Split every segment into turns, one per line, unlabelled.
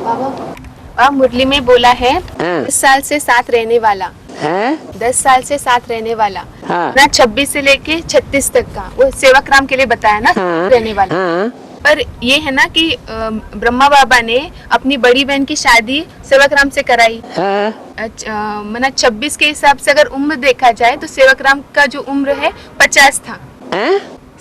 बाबा मुरली में बोला है 10 साल से साथ रहने वाला है, 10 साल से साथ रहने वाला ना 26 से लेके 36 तक का वो सेवक राम के लिए बताया ना रहने वाला। पर ये है ना कि ब्रह्मा बाबा ने अपनी बड़ी बहन की शादी सेवक राम से कराई। मतलब 26 के हिसाब से अगर उम्र देखा जाए तो सेवक राम का जो उम्र है 50 था।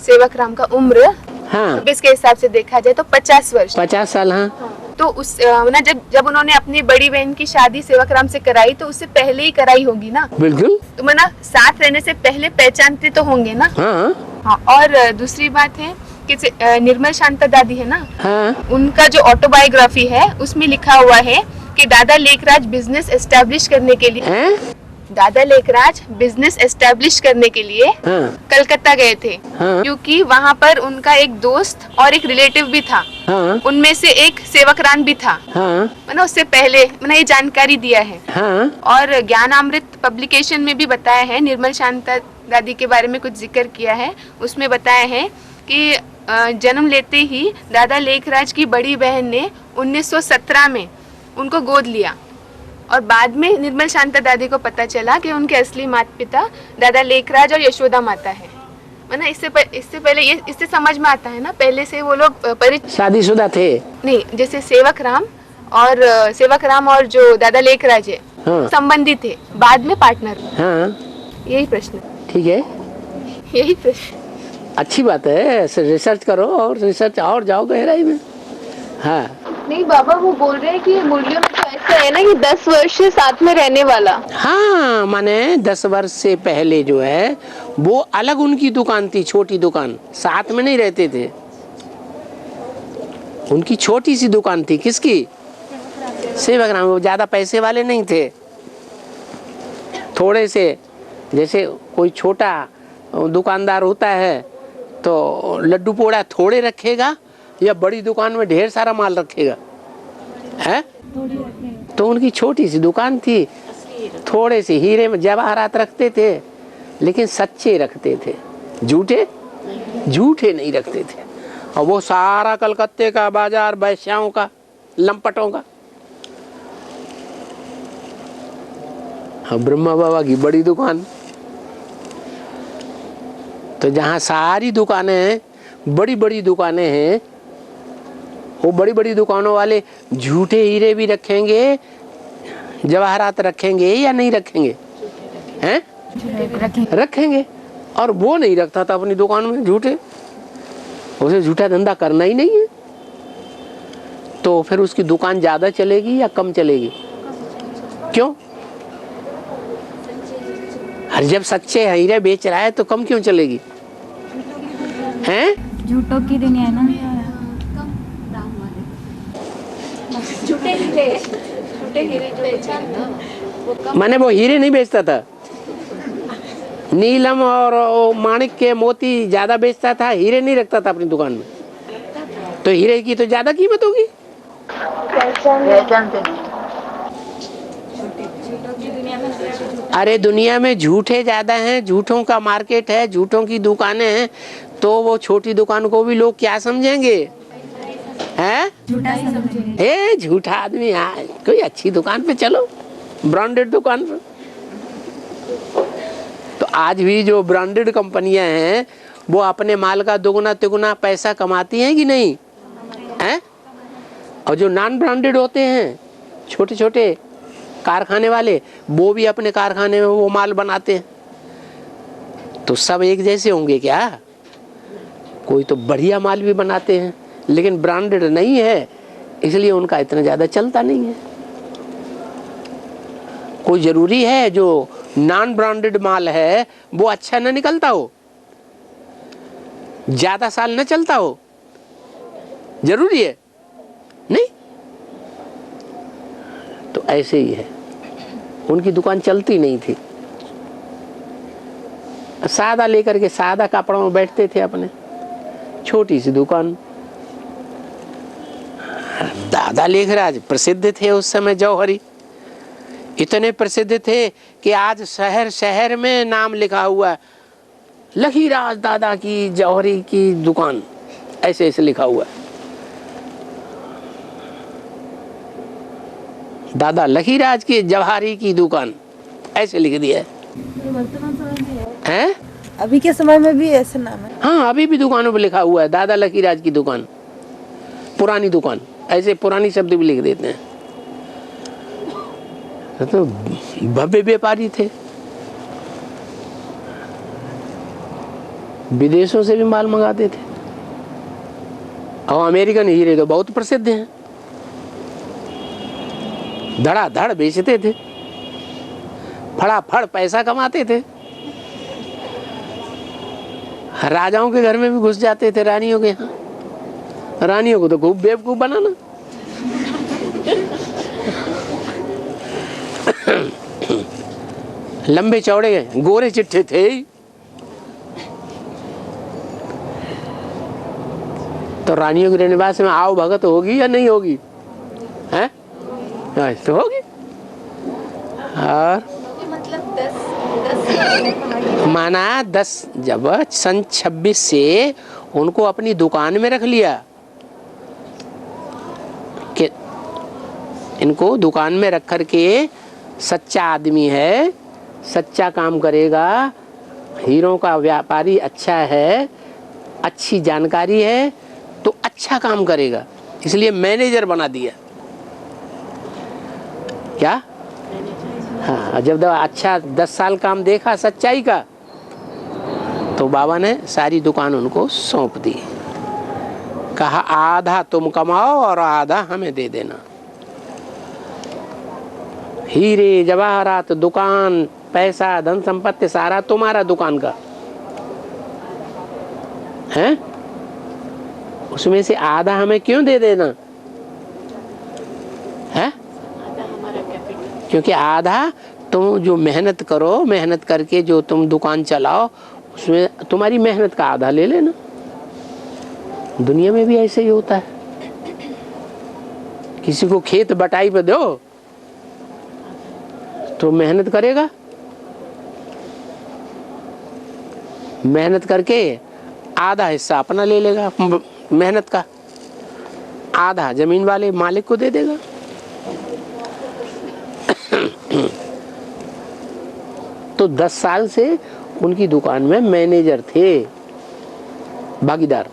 सेवक राम का उम्र 26 के हिसाब से देखा जाए तो 50 वर्ष,
50 साल।
तो उस ना जब उन्होंने अपनी बड़ी बहन की शादी सेवक राम से कराई तो उससे पहले ही कराई होगी ना।
बिल्कुल।
तो मतलब साथ रहने से पहले पहचानते तो होंगे ना। हाँ। और दूसरी बात है कि निर्मल शांता दादी है ना, उनका जो ऑटोबायोग्राफी है उसमें लिखा हुआ है कि दादा लेखराज बिजनेस एस्टेब्लिश करने के लिए दादा लेखराज बिजनेस एस्टेब्लिश करने के लिए कलकत्ता गए थे। क्योंकि वहाँ पर उनका एक दोस्त और एक रिलेटिव भी था। उनमें से एक सेवक राम भी था। मैंने उससे पहले मैंने ये जानकारी दिया है। और ज्ञानामृत पब्लिकेशन में भी बताया है, निर्मल शांता दादी के बारे में कुछ जिक्र किया है। उसमें बताया है कि जन्म लेते ही दादा लेखराज की बड़ी बहन ने 1917 में उनको गोद लिया और बाद में निर्मल शांता दादी को पता चला कि उनके असली माता पिता दादा लेखराज और यशोदा माता है। मतलब इससे पहले ये इससे समझ में आता है ना, पहले से वो लोग
शादीशुदा थे
नहीं, जैसे सेवक राम और जो दादा लेखराज है संबंधी थे, बाद में पार्टनर। यही प्रश्न।
ठीक है,
यही प्रश्न।
अच्छी बात है, ऐसे रिसर्च करो और रिसर्च और जाओ गहराई में।
नहीं बाबा, वो बोल रहे हैं कि मुरलियों में तो ऐसा है ना कि 10 वर्ष से साथ में रहने वाला।
माने 10 वर्ष से पहले जो है वो अलग उनकी दुकान थी, छोटी दुकान, साथ में नहीं रहते थे। उनकी छोटी सी दुकान थी। किसकी? सेवक राम। वो ज्यादा पैसे वाले नहीं थे, थोड़े से, जैसे कोई छोटा दुकानदार होता है तो लड्डू पोड़ा थोड़े रखेगा या बड़ी दुकान में ढेर सारा माल रखेगा है। तो उनकी छोटी सी दुकान थी, थोड़े से हीरे में जवाहरात रखते थे, लेकिन सच्चे रखते थे, झूठे नहीं रखते थे। और वो सारा कलकत्ते का बाजार वैश्याओं का, लंपटों का। ब्रह्मा बाबा की बड़ी दुकान, तो जहाँ सारी दुकानें हैं, बड़ी बड़ी दुकानें हैं, वो बड़ी बड़ी दुकानों वाले झूठे हीरे भी रखेंगे, जवाहरात रखेंगे या नहीं रखेंगे? हैं? रखेंगे। और वो नहीं रखता था अपनी दुकान में झूठे, उसे झूठा धंधा करना ही नहीं है। तो फिर उसकी दुकान ज्यादा चलेगी या कम चलेगी? क्यों? हर जब सच्चे हीरे बेच रहा है तो कम क्यों चलेगी? हैं?
झूठों की दुनिया है ना।
झूठे हीरे
माने वो हीरे नहीं बेचता था, नीलम और माणिक के मोती ज्यादा बेचता था, हीरे नहीं रखता था अपनी दुकान में। तो हीरे की तो ज्यादा कीमत होगी। अरे दुनिया में झूठे ज्यादा हैं, झूठों का मार्केट है, झूठों की दुकानें हैं, तो वो छोटी दुकान को भी लोग क्या समझेंगे? हैं? झूठा आदमी। यहाँ कोई अच्छी दुकान पे चलो, ब्रांडेड दुकान पे। तो आज भी जो ब्रांडेड कंपनियां हैं वो अपने माल का दुगुना तिगुना पैसा कमाती हैं कि नहीं? हैं? और जो नॉन ब्रांडेड होते हैं, छोटे छोटे कारखाने वाले, वो भी अपने कारखाने में वो माल बनाते हैं। तो सब एक जैसे होंगे क्या? कोई तो बढ़िया माल भी बनाते हैं, लेकिन ब्रांडेड नहीं है, इसलिए उनका इतना ज्यादा चलता नहीं है। कोई जरूरी है जो नॉन ब्रांडेड माल है वो अच्छा न निकलता हो, ज्यादा साल न चलता हो? जरूरी है? नहीं। तो ऐसे ही है, उनकी दुकान चलती नहीं थी, सादा लेकर के सादा कपड़ों में बैठते थे अपने, छोटी सी दुकान। दादा लेखराज प्रसिद्ध थे उस समय, जौहरी इतने प्रसिद्ध थे कि आज शहर शहर में नाम लिखा हुआ, लखीराज दादा की जौहरी की दुकान, ऐसे ऐसे लिखा हुआ। दादा लखीराज की जवाहरी की दुकान, ऐसे लिख दिया है।
अभी के समय में भी ऐसे नाम है?
हाँ, अभी भी दुकानों पे लिखा हुआ है दादा लखीराज की दुकान, पुरानी दुकान, ऐसे पुरानी शब्द भी लिख देते हैं। तो भव्य व्यापारी थे, विदेशों से भी माल मंगाते थे। और अमेरिकन हीरे तो बहुत प्रसिद्ध हैं, धड़ाधड़ बेचते थे, फटाफट पैसा कमाते थे। राजाओं के घर में भी घुस जाते थे, रानियों के यहाँ। रानियों को तो खूब बेवकूफ बनाना। लंबे चौड़े गोरे चिट्ठे थे, तो रानियों के निवास में आओ भगत होगी या नहीं होगी? हैं? तो होगी। और
मतलब 10
माना 10, जब सन 26 से उनको अपनी दुकान में रख लिया कि इनको दुकान में रख कर के सच्चा आदमी है, सच्चा काम करेगा, हीरों का व्यापारी अच्छा है, अच्छी जानकारी है, तो अच्छा काम करेगा, इसलिए मैनेजर बना दिया। क्या? हाँ, जब अच्छा 10 साल काम देखा सच्चाई का, तो बाबा ने सारी दुकान उनको सौंप दी। कहा आधा तुम कमाओ और आधा हमें दे देना। हीरे जवाहरात, दुकान, पैसा, धन संपत्ति सारा तुम्हारा दुकान का है, उसमें से आधा हमें क्यों दे देना है? क्योंकि आधा तुम जो मेहनत करो, मेहनत करके जो तुम दुकान चलाओ, उसमें तुम्हारी मेहनत का आधा ले लेना। दुनिया में भी ऐसे ही होता है। किसी को खेत बटाई पे दो तो मेहनत करेगा, मेहनत करके आधा हिस्सा अपना ले लेगा मेहनत का, आधा जमीन वाले मालिक को दे देगा। तो 10 साल से उनकी दुकान में मैनेजर थे, भागीदार।